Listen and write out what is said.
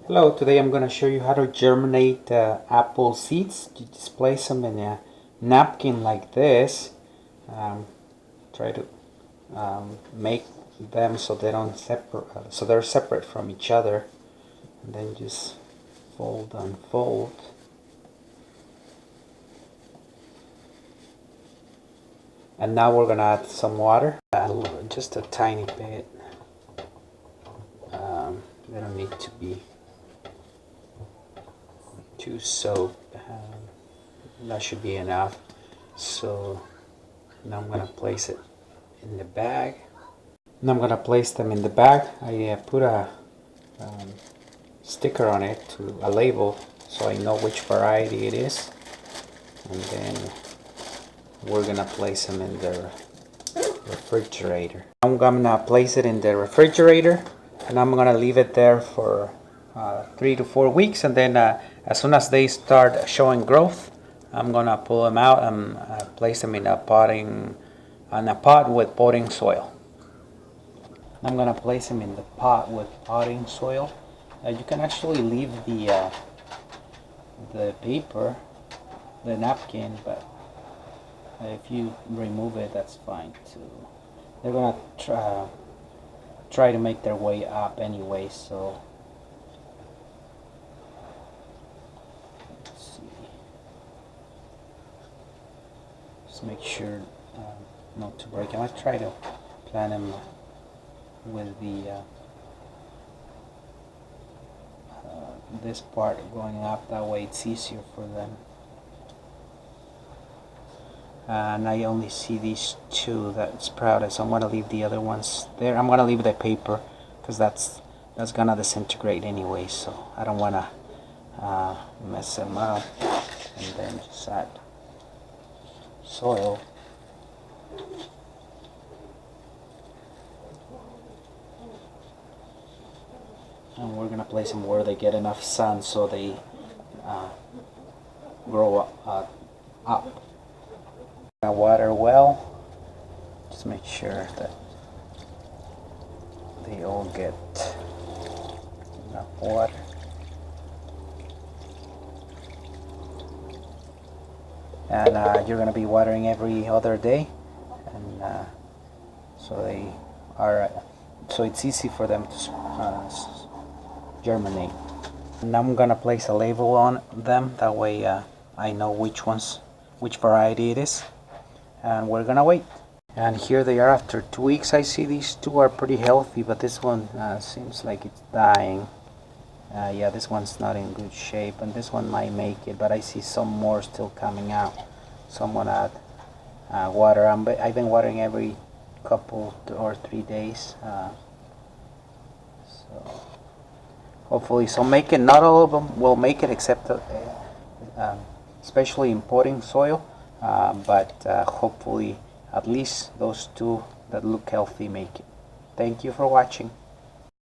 Hello, today I'm going to show you how to germinate apple seeds. You just place them in a napkin like this. Try to make them so they don't separate, so they're separate from each other. And then just fold and fold. And now we're going to add some water, just a tiny bit. They don't need to be too soaked. That should be enough. So now I'm gonna place it in the bag. Now I'm gonna place them in the bag. I put a sticker on it, to a label, so I know which variety it is. And then we're gonna place them in the refrigerator. I'm gonna place it in the refrigerator, and I'm gonna leave it there for 3 to 4 weeks, and then as soon as they start showing growth, I'm gonna pull them out and place them in a pot with potting soil. I'm gonna place them in the pot with potting soil. You can actually leave the paper, the napkin, but if you remove it, that's fine too. They're gonna try to make their way up anyway, so let's see. Just make sure not to break them. I try to plant them with the this part going up, that way it's easier for them. And I only see these two that sprouted, so I'm gonna leave the other ones there. I'm gonna leave the paper because that's gonna disintegrate anyway, so I don't wanna mess them up. And then just add soil. And we're gonna place them where they get enough sun so they grow up. Water well. Just make sure that they all get enough water. And you're gonna be watering every other day, and so it's easy for them to germinate. And I'm gonna place a label on them, that way I know which variety it is, and we're gonna wait. And here they are after 2 weeks. I see these two are pretty healthy, but this one seems like it's dying. Yeah, this one's not in good shape, and this one might make it, but I see some more still coming out. So I'm gonna add water. I've been watering every couple or 3 days. So hopefully, make it. Not all of them will make it, except especially in potting soil. But hopefully, at least those two that look healthy make it. Thank you for watching.